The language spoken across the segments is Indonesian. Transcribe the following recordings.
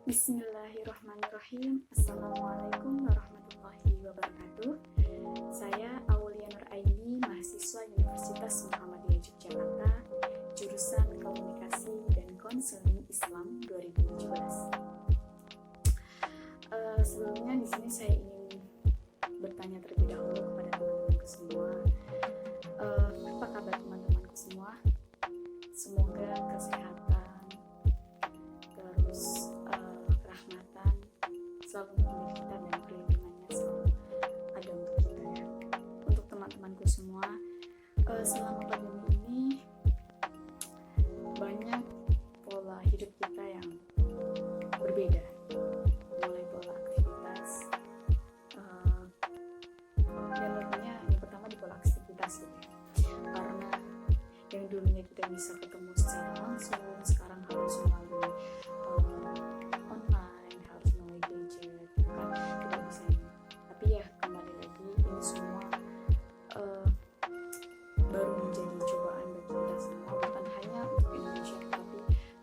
Bismillahirrahmanirrahim. Assalamualaikum warahmatullahi wabarakatuh. Saya Aulia Nuraini, mahasiswa Universitas Muhammadiyah Yogyakarta, jurusan Komunikasi dan Konseling Islam 2017. Sebelumnya di sini saya ingin bertanya terlebih dahulu kepada teman-temanku semua. Apa kabar teman-temanku semua? Semoga kesehatan, terus rahmatan selalu menyertai kita dan perlindungannya selalu ada untuk kita ya. Untuk teman-temanku semua, selama pandemi ini banyak pola hidup kita yang berbeda, mulai pola aktivitas dan tentunya yang pertama di pola aktivitas gitu ya. Karena yang dulunya kita bisa ketemu secara langsung, sekarang harus melalui online, harus melalui gadget, kan tidak bisa ini. Tapi ya kembali lagi, ini semua baru menjadi cobaan bagi kita semua, bukan hanya untuk Indonesia tetapi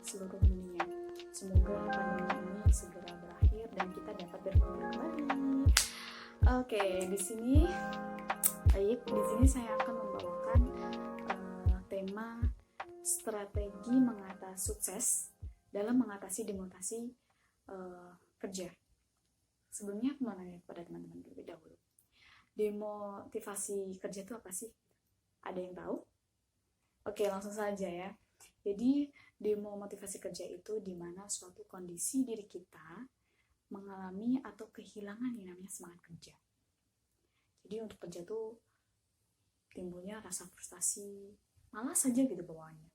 seluruh dunia. Semoga pandemi ini segera berakhir dan kita dapat berkumpul kembali. Oke, di sini saya akan membawakan tema strategi mengatasi sukses dalam mengatasi demotivasi kerja. Sebelumnya aku mau nanya kepada teman-teman terlebih dahulu. Demotivasi kerja itu apa sih? Ada yang tahu? Oke, langsung saja ya. Jadi, demotivasi kerja itu di mana suatu kondisi diri kita mengalami atau kehilangan yang namanya semangat kerja. Jadi untuk kerja tuh timbulnya rasa frustasi, malas saja gitu bawaannya.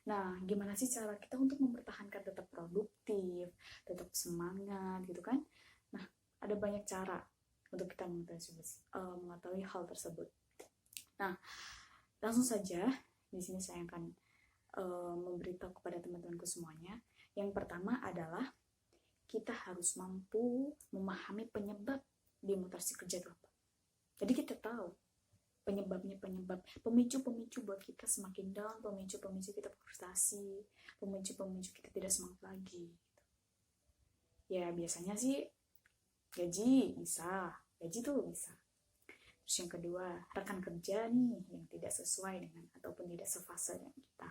Nah, gimana sih cara kita untuk mempertahankan tetap produktif, tetap semangat gitu kan? Nah, ada banyak cara untuk kita mengetahui hal tersebut. Nah, langsung saja di sini saya akan memberitahu kepada teman-temanku semuanya. Yang pertama adalah kita harus mampu memahami penyebab demotivasi kerja itu apa. Jadi kita tahu pemicu buat kita semakin down, pemicu kita frustasi, pemicu kita tidak semangat lagi gitu. Ya biasanya sih gaji tuh bisa. Terus yang kedua, rekan kerja nih yang tidak sesuai dengan ataupun tidak sefase dengan kita.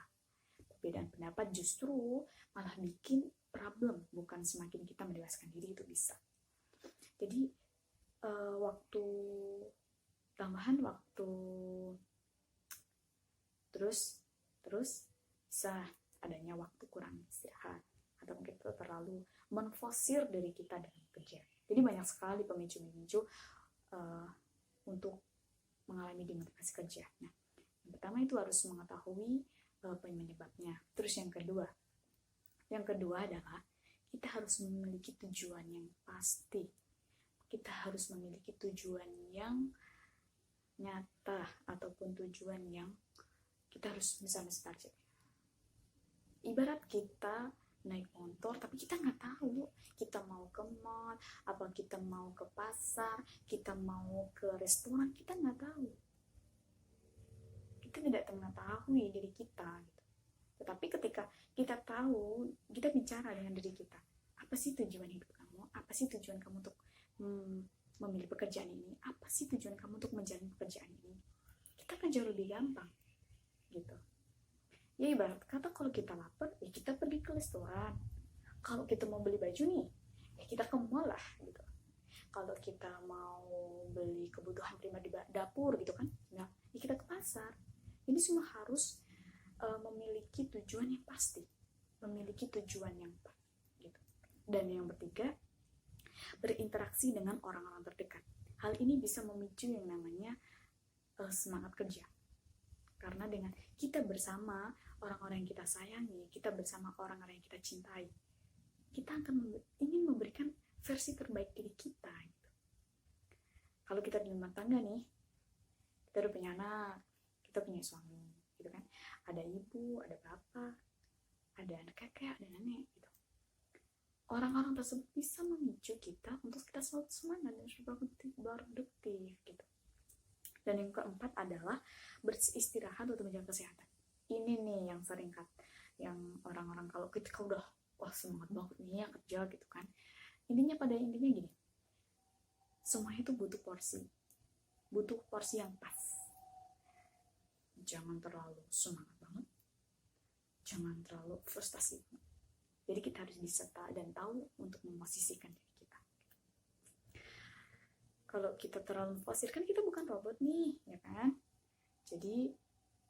Perbedaan pendapat justru malah bikin problem, bukan semakin kita mendewaskan diri, itu bisa. Jadi tambahan waktu terus bisa adanya waktu kurang istirahat atau mungkin kita terlalu menforsir diri kita dalam kerja. Jadi banyak sekali pemicu untuk mengalami demotivasi kerja. Nah, yang pertama itu harus mengetahui penyebabnya. Terus yang kedua adalah kita harus memiliki tujuan yang pasti. Kita harus memiliki tujuan yang nyata ataupun tujuan yang kita harus bisa target. Ibarat kita naik motor tapi kita nggak tahu kita mau ke mall, apa kita mau ke pasar, kita mau ke restoran, kita nggak tahu. Kita tidak mengetahui diri kita gitu. Tetapi ketika kita tahu, kita bicara dengan diri kita, apa sih tujuan hidup kamu, apa sih tujuan kamu untuk memilih pekerjaan ini, apa sih tujuan kamu untuk menjalani pekerjaan ini, kita akan jauh lebih gampang gitu. Ya ibarat kata kalau kita lapar, ya kita pergi ke restoran. Kalau kita mau beli baju nih, ya kita ke mall lah gitu. Kalau kita mau beli kebutuhan prima di dapur gitu kan, ya kita ke pasar. Ini semua harus memiliki tujuan yang pasti, memiliki tujuan yang gitu. Dan yang ketiga, berinteraksi dengan orang-orang terdekat. Hal ini bisa memicu yang namanya semangat kerja. Karena dengan kita bersama orang-orang yang kita sayangi, kita bersama orang-orang yang kita cintai, kita akan ingin memberikan versi terbaik diri kita. Gitu. Kalau kita di rumah tangga nih, kita udah punya anak, kita punya suami, gitu kan? Ada ibu, ada bapak, ada anak kakek, ada nenek, gitu. Orang-orang tersebut bisa memicu kita untuk kita selalu semangat dan produktif gitu. Dan yang keempat adalah beristirahat untuk menjaga kesehatan. Ini nih yang sering yang orang-orang kalau kita udah wah semangat banget nih ya kerja gitu kan. Pada intinya gini, semuanya itu butuh porsi yang pas. Jangan terlalu semangat banget, jangan terlalu frustasi banget. Jadi kita harus bisa dan tahu untuk memposisikan diri kita. Kalau kita terlalu fokusir, kan kita bukan robot nih, ya kan? Jadi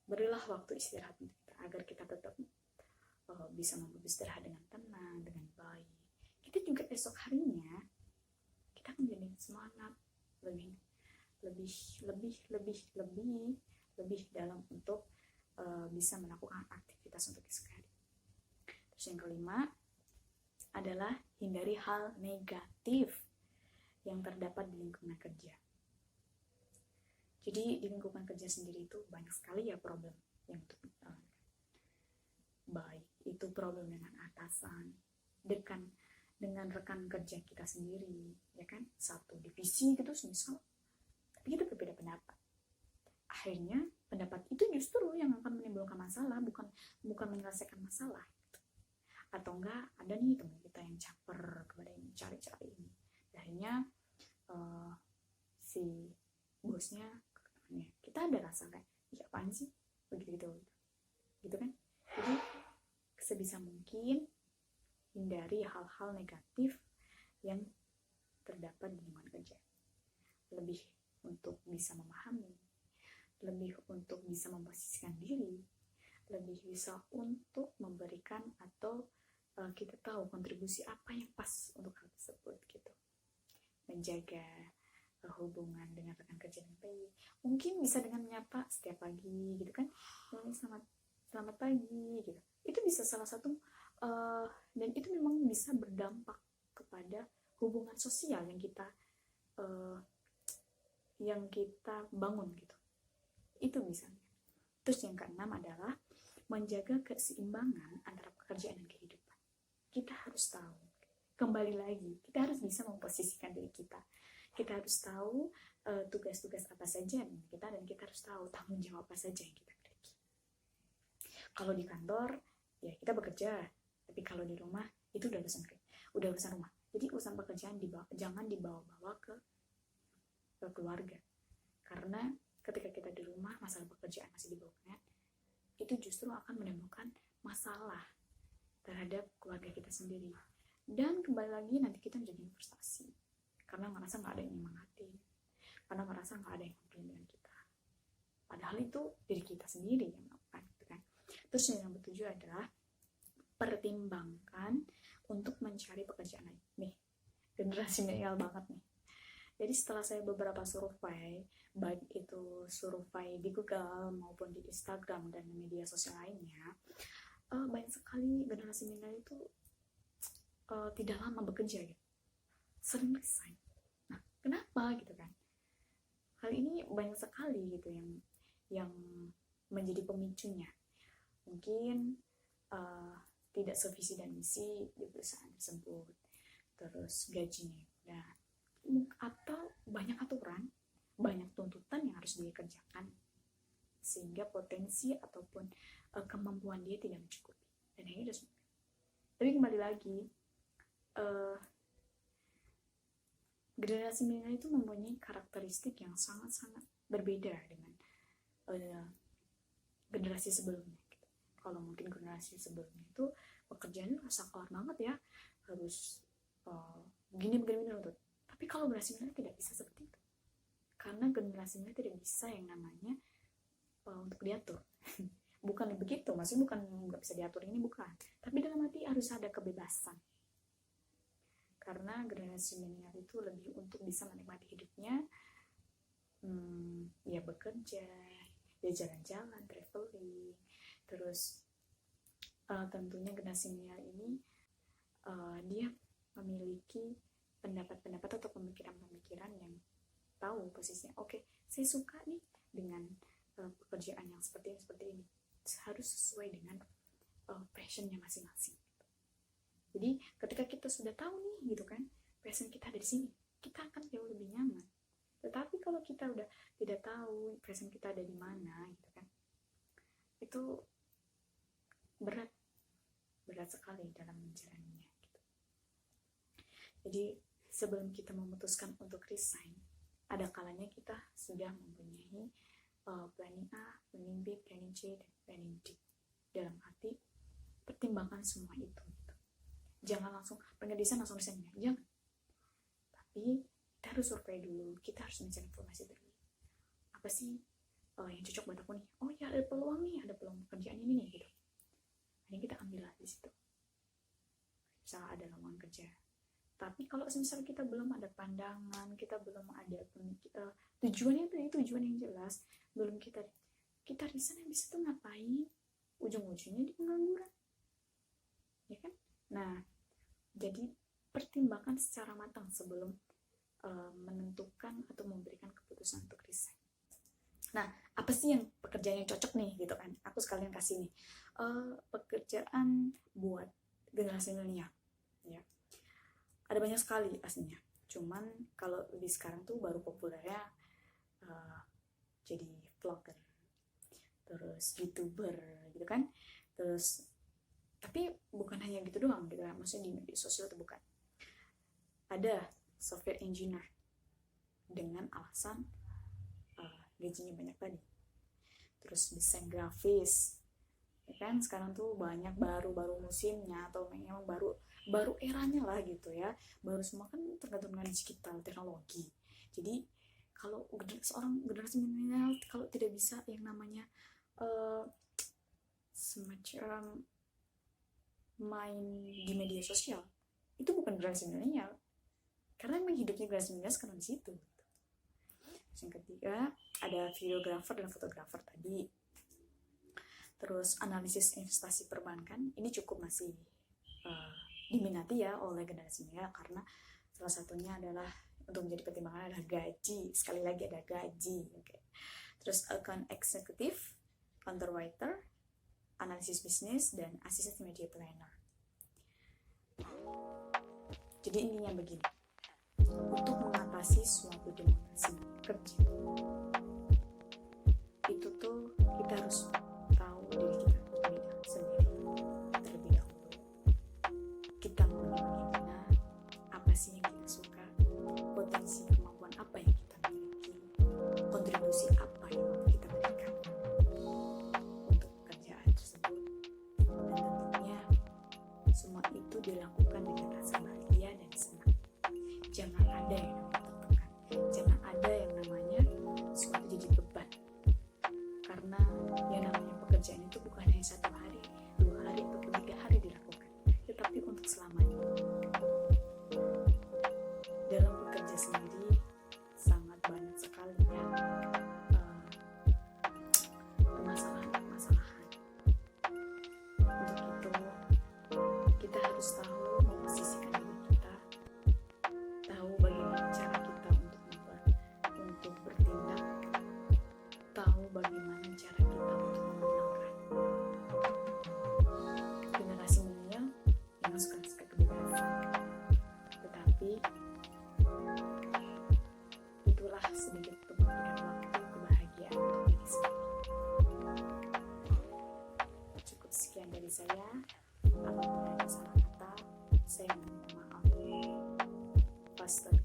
berilah waktu istirahat kita agar kita tetap bisa beristirahat dengan tenang, dengan baik. Kita juga esok harinya kita akan jadi semangat, lebih dalam untuk bisa melakukan aktivitas untuk esok hari. Terus yang kelima adalah hindari hal negatif yang terdapat di lingkungan kerja. Jadi di lingkungan kerja sendiri itu banyak sekali ya problem yang baik itu problem dengan atasan, dengan rekan kerja kita sendiri, ya kan, satu divisi gitu misal, tapi kita berbeda pendapat. Akhirnya pendapat itu justru yang akan menimbulkan masalah, bukan menyelesaikan masalah. Atau enggak ada nih teman kita yang caper kepada yang cari-cari ini, akhirnya si bosnya kita ada rasa kayak ya apaan sih begitu kan. Jadi sebisa mungkin hindari hal-hal negatif yang terdapat di lingkungan kerja, lebih untuk bisa memahami, lebih untuk bisa memposisikan diri, lebih bisa untuk memberikan atau kita tahu kontribusi apa yang pas untuk hal tersebut gitu. Menjaga hubungan dengan rekan kerja yang baik, mungkin bisa dengan menyapa setiap pagi gitu kan, selamat pagi gitu. Itu bisa salah satu dan itu memang bisa berdampak kepada hubungan sosial yang kita bangun gitu. Itu bisa. Terus yang keenam adalah menjaga keseimbangan antara pekerjaan dan kehidupan. Kita harus tahu, kembali lagi, kita harus bisa memposisikan diri kita. Kita harus tahu tugas-tugas apa saja yang kita, dan kita harus tahu tanggung jawab apa saja yang kita miliki. Kalau di kantor, ya kita bekerja, tapi kalau di rumah itu udah urusan rumah. Jadi urusan pekerjaan jangan dibawa-bawa ke keluarga, karena ketika kita di rumah masalah pekerjaan masih dibawakan, itu justru akan menimbulkan masalah terhadap keluarga kita sendiri, dan kembali lagi nanti kita menjadi frustasi karena ngerasa nggak ada yang nyemangati, karena ngerasa nggak ada yang peduli dengan kita, padahal itu diri kita sendiri yang melakukan gitu kan. Terus yang ketujuh adalah pertimbangkan untuk mencari pekerjaan lain. Nih, generasi milenial banget nih. Jadi setelah saya beberapa survei, baik itu survei di Google maupun di Instagram dan media sosial lainnya, banyak sekali generasi milenial itu tidak lama bekerja gitu, sering resign. Nah, kenapa gitu kan? Hal ini banyak sekali gitu yang menjadi pemicunya. Mungkin tidak sevisi dan misi di perusahaan tersebut, terus gajinya udah, atau banyak aturan, banyak tuntutan yang harus dia kerjakan, sehingga potensi ataupun kemampuan dia tidak mencukupi, dan ini udah. Tapi kembali lagi, generasi milenial itu mempunyai karakteristik yang sangat-sangat berbeda dengan generasi sebelumnya. Kalau mungkin generasi sebelumnya itu pekerjaannya rasa kelar banget ya, harus begini untuk. Tapi kalau generasi milenial tidak bisa seperti itu, karena generasi milenial tidak bisa yang namanya untuk diatur. Bukan begitu, maksudnya bukan nggak bisa diatur, ini bukan, tapi dalam arti harus ada kebebasan. Karena generasi milenial itu lebih untuk bisa menikmati hidupnya, ya bekerja, ya jalan-jalan, traveling. Terus tentunya generasi milenial ini dia memiliki pendapat-pendapat atau pemikiran-pemikiran yang tahu posisinya. Oke, saya suka nih dengan pekerjaan yang seperti ini. Harus sesuai dengan passionnya masing-masing. Jadi ketika kita sudah tahu nih gitu kan, passion kita ada di sini, kita akan jauh lebih nyaman. Tetapi kalau kita udah tidak tahu passion kita ada di mana gitu kan, itu berat. berat sekali dalam menjalaninya gitu. Jadi sebelum kita memutuskan untuk resign, ada kalanya kita sudah mempunyai planning A, planning B, planning C, dan planning D. Dalam arti pertimbangkan semua itu gitu. Jangan langsung pengen resign langsung resign, jangan. Tapi kita harus survei dulu, kita harus mencari informasi dulu. Apa sih yang cocok buat aku nih? Oh ya, ada peluang nih, ada peluang pekerjaan ini nih gitu. Ini kita ambil lah di situ. Misal ada lowongan kerja. Tapi kalau misal kita belum ada pandangan, kita belum ada tujuannya itu tujuan yang jelas, belum kita resign habis itu ngapain? Ujung-ujungnya di pengangguran. Ya kan? Nah, jadi pertimbangkan secara matang sebelum menentukan atau memberikan keputusan untuk resign. Nah, apa sih yang pekerjaan yang cocok nih gitu kan? Aku sekalian kasih nih pekerjaan buat generasi milenial. Ya, ada banyak sekali aslinya. Cuman kalau di sekarang tuh baru populernya jadi vlogger, terus YouTuber gitu kan. Terus tapi bukan hanya gitu doang gitu kan, maksudnya di media sosial itu bukan. Ada software engineer dengan alasan gajinya banyak tadi. Terus desain grafis, ya kan sekarang tuh banyak baru musimnya atau memang baru eranya lah gitu ya. Baru semua kan tergantung dengan digital teknologi. Jadi kalau seorang generasi milenial kalau tidak bisa yang namanya semacam main di media sosial, itu bukan generasi milenial. Karena memang hidupnya generasi milenial sekarang di situ. Yang ketiga ada videographer dan fotografer tadi. Terus analisis investasi perbankan ini cukup masih diminati ya oleh generasi milenial karena salah satunya adalah untuk menjadi pertimbangan adalah gaji. Sekali lagi ada gaji. Okay. Terus account executive, underwriter, analisis bisnis, dan asisten media planner. Jadi intinya begini, untuk mengatasi suatu demokrasi kerja itu tuh kita harus tahu diri kita sendiri terlebih dahulu. Kita mau gimana, apa sih yang kita suka, potensi kemampuan apa yang kita miliki, kontribusi apa yang mau kita berikan untuk pekerjaan tersebut, dan tentunya semua itu dilakukan dengan rasa bahagia dan senang. Jangan ada yang namanya tertekan, jangan ada yang namanya suatu jadi beban, karena yang namanya pekerjaan itu bukan hanya 1 hari, 2 hari, ataupun 3 hari dilakukan, tetapi untuk selamanya. Dalam bekerja sendiri sangat banyak sekali ya permasalahan. Untuk itu kita harus tahu memposisikan diri kita, tahu bagaimana cara kita untuk bertindak, tahu bagaimana cara kita untuk memenangkan. Generasi milenial yang suka kebebasan, tetapi itulah sedikit pemberian waktu kebahagiaan untuk diri sendiri. Cukup sekian dari saya. Apabila ada salah kata, saya mohon maaf. Pastor